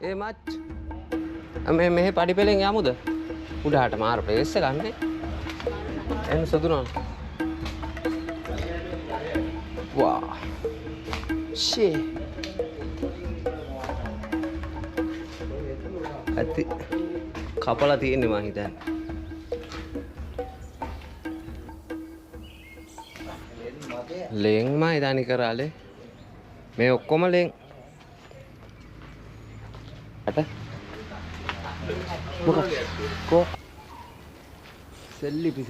ඒ much මේ පඩි පෙලෙන් යමුද උඩහට මාර ප්‍රවේශ ගන්නේ එන්න සතුනා වා ෂේ ඇති කපලා තියෙන්නේ මං හිතන්නේ ලෙන් මා ඉදානි කරාලේ මේ ඔක්කොම ලෙන් අට මොකක් කො සෙල්ලිපි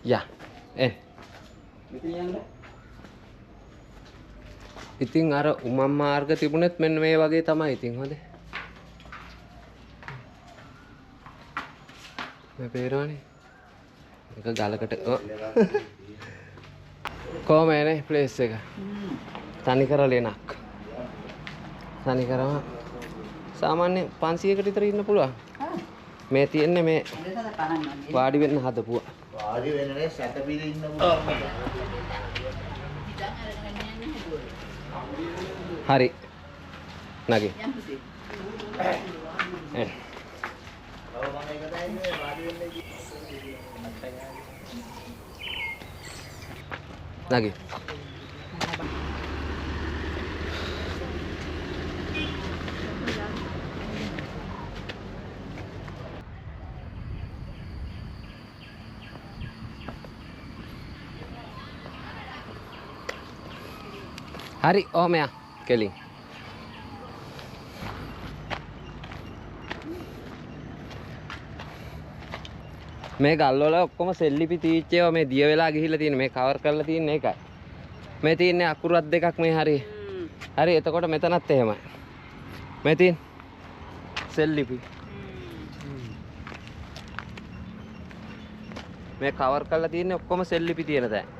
යා ඉතින් අර උමම් මාර්ග තිබුණෙත් මෙන්න මේ වගේ තමයි ඉතින් හොඳේ මේ පේරවනේ එක ගලකට කොහොම එනේ ප්ලේස් එක තනි කර ලෙනක් තනි කරම සාමාන්‍ය 500කට විතර ඉන්න පුළුවන් මේ තියෙන්නේ මේ වාඩි වෙන්න හදපුවා වාඩි වෙන්නේ සැතපීලා ඉන්න පුළුවන් හරි නගේ නගේ hari oh meya keling මේ ගල් වල ඔක්කොම සෙල්ලිපි තීච්ච ඒවා මේ දිය වෙලා ගිහිල්ලා තියෙන මේ කවර් කරලා තියෙන එකයි මේ තියෙන්නේ අකුරක් දෙකක් මේ හරි එතකොට මෙතනත් එහෙමයි මේ තියෙන සෙල්ලිපි මේ කවර් කරලා තියෙන්නේ ඔක්කොම සෙල්ලිපි තියෙන තැන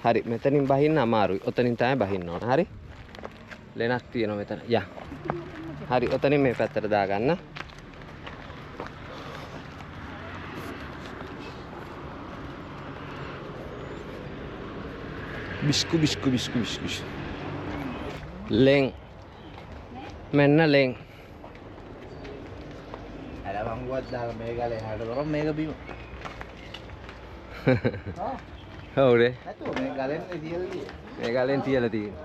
hari මෙතනින් බහින්න අමාරුයි. ඔතනින් තමයි බහින්න ඕන. හරි. ලෙනක් තියෙනවා මෙතන. යා. හරි. ඔතනින් මේ පැත්තට දාගන්න. බිස්කු. ලෙන්. මෙන්න ලෙන්. අර වංගුවක් දාලා මේ ගලේ හැඩ කරොම් මේක බිම. හවුනේ නැතුව මේ ගලෙන් තියලා තියෙන්නේ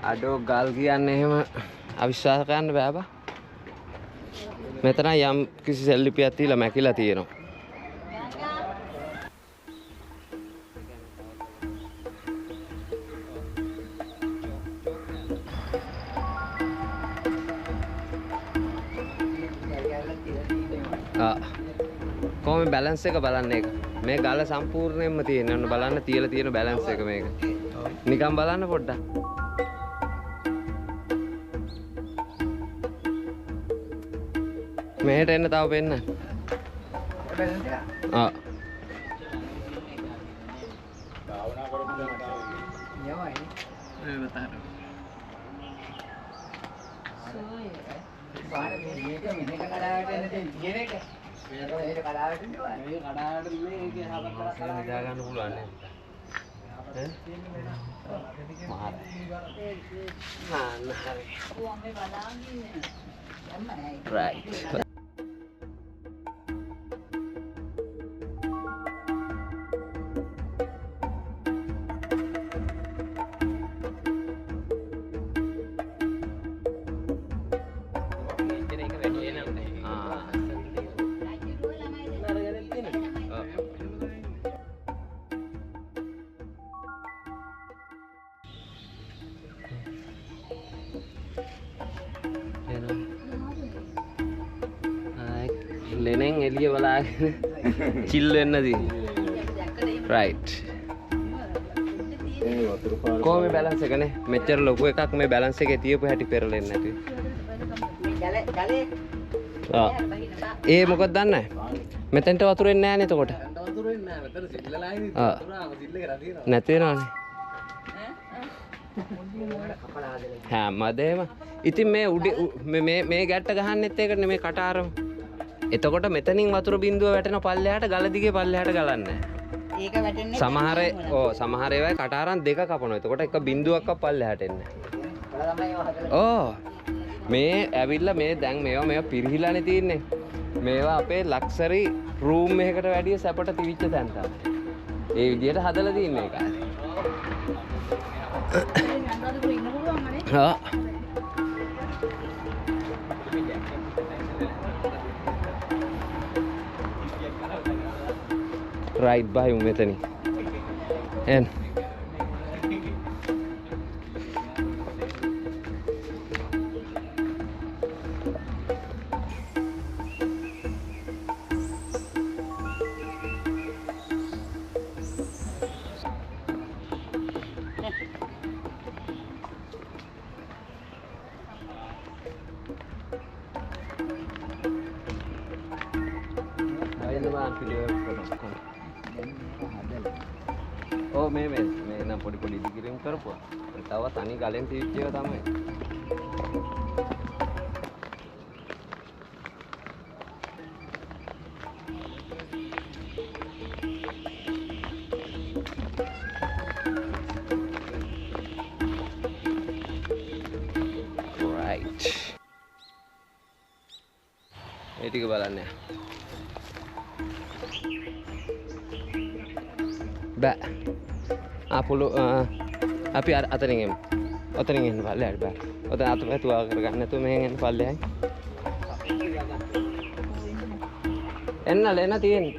අඩෝ ගල් කියන්නේ එහෙම අවිශ්වාස කරන්න බෑ බා මෙතන යම් කිසි සෙල්ලිපියක් තියලා මැකිලා තියෙනවා කොහොම බැලන්ස් එක බලන්න එක මේ ගල සම්පූර්ණයෙන්ම තියෙන ඔන්න බලන්න තියලා තියෙන බැලන්ස් එක මේක නිකන් බලන්න පොඩ්ඩක් මෙහෙට එන්න තව පෙන්න ආ භාවනා කරපු යමයි මේක මෙහෙක කඩාවට එන්නේ කියන එක මේක කඩාවට ඉන්නවා මේ කඩාවට ඉන්නේ ඒකේ හදන්න හදා ගන්න පුළුවන් නේද ඈ මාර හරි ඔව් මේ බලාගෙන ඉන්නේ රයිට් ලෙනෙන් එළිය බලාගෙන චිල් වෙන්න තියෙන්නේ right. කොහොම මේ බැලන්ස් එක නේ? මෙච්චර ලොකු එකක් මේ බැලන්ස් එකේ තියපු හැටි පෙරලෙන්නේ නැති. ඒ මොකක්ද දන්නේ? මෙතෙන්ට වතුර එන්නේ නැහැ නේ එතකොට. වතුර එන්නේ නැහැ. මෙතන සිල්ලලා ඉන්නේ. වතුරාම සිල්ල කරලා තියෙනවා. නැති වෙනවනේ. හැමදේම. ඉතින් මේ මේ ගැට්ට ගහන්නෙත් ඒකනේ මේ කටාරම. එතකොට මෙතනින් වතුර බින්දුව වැටෙන පල්ලෙහාට ගල දිගේ පල්ලෙහාට ගලන්නේ නැහැ. ඒක වැටෙන්නේ සමහර ඒවායි කටාරම් දෙක කපනවා. එතකොට එක බින්දුවක්වත් පල්ලෙහාට එන්නේ නැහැ. මේ ඇවිල්ලා මේ දැන් මේවා පිරිහිලානේ තියෙන්නේ. මේවා අපේ ලක්සරි රූම් එකකට වැඩිය සැපට තිවිච්ච තැන් තමයි. ඒ විදිහට හදලා තියෙන්නේ ඒක. Right by මෙතනින්. එන්. Oh, මේ නම් පොඩි ඉදිකිරීම කරපුවා. තව තනි ගලෙන් තියච්ච එක තමයි. Right. ඒ ටික බලන්න. බෑ. අපුළු අපි අතරින් එමු. ඔතනින් එන්න පල්ලෙහාට බෑ. ඔතන අත පැතුවා කරගන්න නැතුව මෙහෙන් එන්න පල්ලෙහායි. එන්න තියෙන්නේ.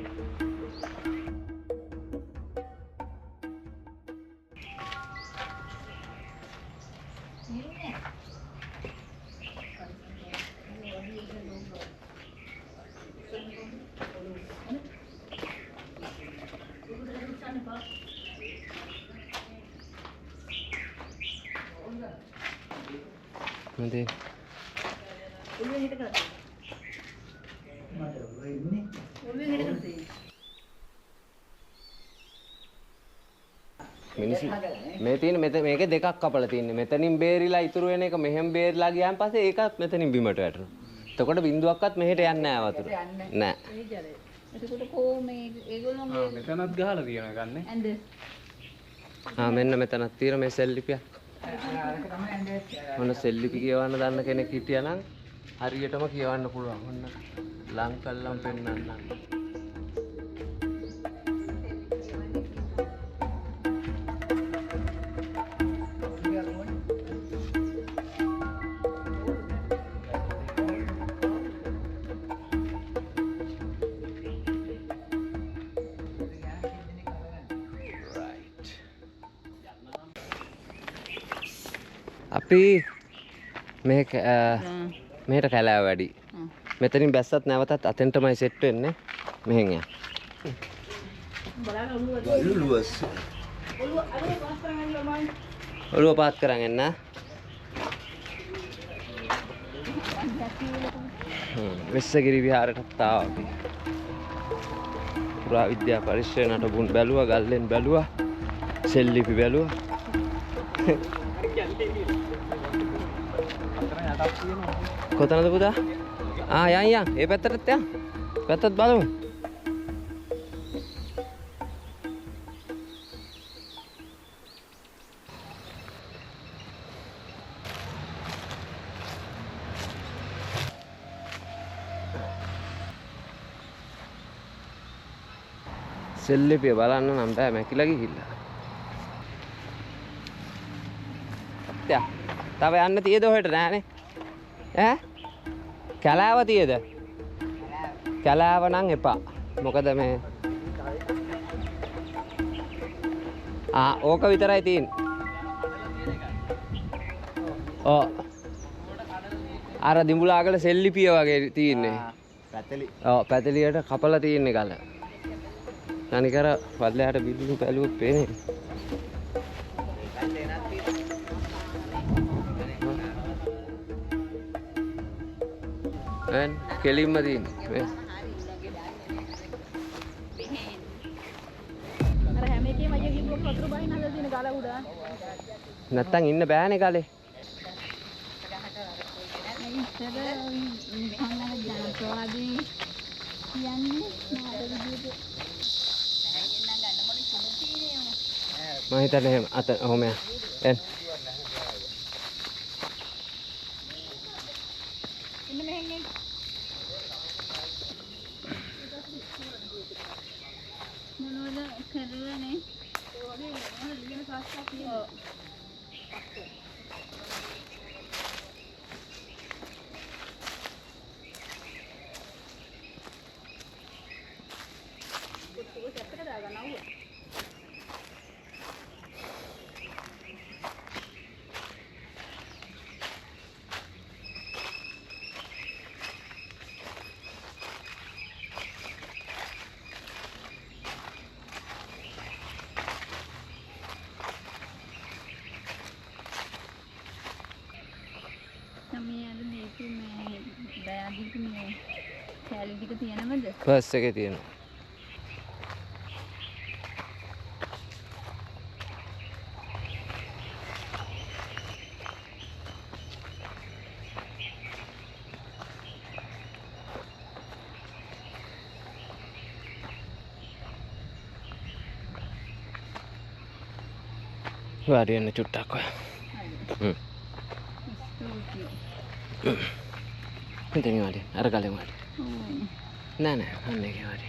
Nanti. මේ තියෙන මේකේ දෙකක් කපලා තියෙන්නේ. මෙතනින් බේරිලා ඉතුරු වෙන එක මෙහෙම බේරිලා ගියාන් පස්සේ ඒකත් මෙතනින් බිමට වැටෙනවා. එතකොට බින්දුවක්වත් මෙහෙට යන්නේ නැහැ වතුර. නෑ. එතකොට කොහොම මේ ඒගොල්ලෝ මෙතනත් ගහලා තියෙනවා ගන්න. ඇඳ. මෙන්න මෙතනක් තියෙන මේ සෙල්ලිපියක්. මොන සෙල්ලිපි කියවන්න දන්න කෙනෙක් හිටියා නම් හරියටම කියවන්න පුළුවන්. ඔන්න ලං කල්ලම් පෙන්නන්න. අපි මෙහෙට කැලෑව වැඩි. මෙතනින් බැස්සත් නැවතත් අතෙන්ටමයි සෙට් වෙන්නේ. මෙහෙන් යන්න. ඔළුව පාත් කරන් එන්න. වෙස්සගිරි විහාරයටත් ආවා අපි. පුරා විද්‍යා පරිශ්‍රණයට බුන් බැලුවා, ගල්ලෙන් බැලුවා, සෙල්ලිපි බැලුවා. කොතනද පුතා? යන් ඒ පැත්තටත් යන්. පැත්තත් බලමු. සෙල්ලිපිය බලන්න නම් බෑ මැකිලා ගිහිල්ලා. තව යන්න තියද ඔහෙට නෑනේ? ඈ? කැලෑව තියද? කැලෑව නම් එපා. මොකද මේ ඕක විතරයි තියෙන්නේ. ඔව්. අර දිඹුලාගල සෙල්ලිපිය වගේ තියෙන්නේ. පැතලි. ඔව් පැතලියට කපලා තියෙන්නේ ගල. තනිකර පල්ලෙහාට බිල්ඩින් පැලුවොත් පේන්නේ. දැන් කෙලින්ම තියෙන්නේ. අර හැම එකේම අයියා කිව්වොත් වතුර බහින්න හදලා තියෙන ගල උඩ. නැත්තම් ඉන්න බෑනේ ගලේ. ඉතල මංගල ජනප්‍රවාදී කියන්නේ නාද විදියට. මම හිතන්නේ එහෙම අත ඔහොම යන්න. එන්න. ඉන්න මෙහෙන් එන්න. මොනවද කරලානේ? ඒ වගේ මොනවද ලියන සාස්ත්‍රයක් තියෙනවා. මේ බෑග් මේ කැලි ටික තියෙනවද? බස් එකේ තියෙනවා. වාඩි වෙන්න චුට්ටක් ඔය. මෙතන වාඩි. අර ගලේ වාඩි. නෑ නෑ අන්න එකේ වාඩි.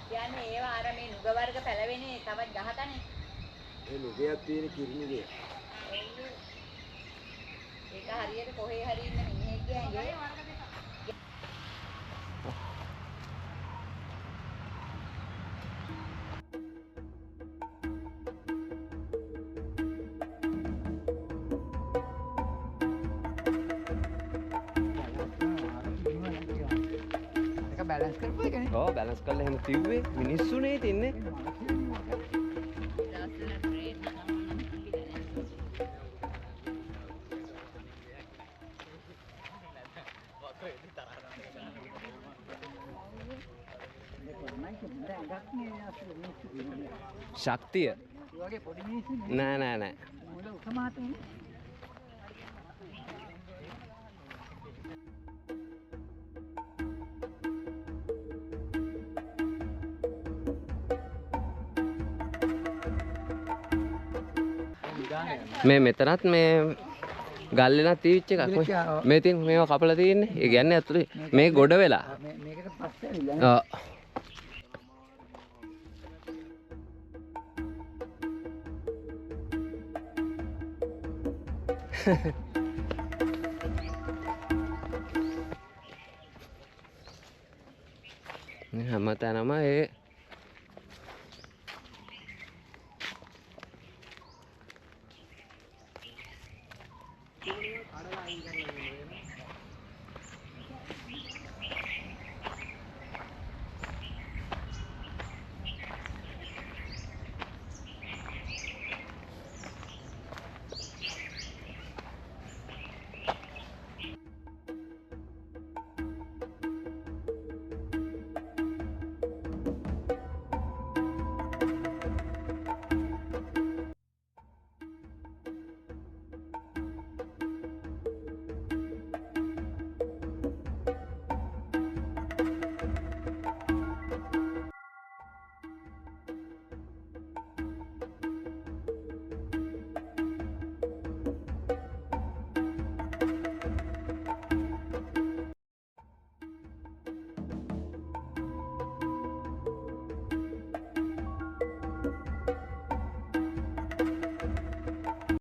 කියන්නේ ඒවා අර මේ නුග වර්ග පැලවෙන්නේ තවත් ගහකනේ. ඒ නුගයක් තියෙන කිරිනිගේ. ඒක හරියට කොහේ හරි ඉන්න මිනිහෙක් ගෑනේ. බැලන්ස් කරපුවා එකනේ. ඔව් බැලන්ස් කරලා එහෙම තිව්වේ මිනිස්සුනේ තින්නේ. ශක්තිය ඒ වගේ පොඩි මිනිස්සු නෑ නෑ නෑ. මොකද උසමාතනේ. මේ මෙතනත් මේ ගල්ලෙනත් තීවිච්ච එකක් මේ තියෙන මේවා කපලා තියෙන්නේ. ඒ කියන්නේ ඇතුලේ මේ ගොඩ වෙලා. මේකට පස්සේ ඇවිල්ලා ඔව්. මේ හැමතැනම ඒ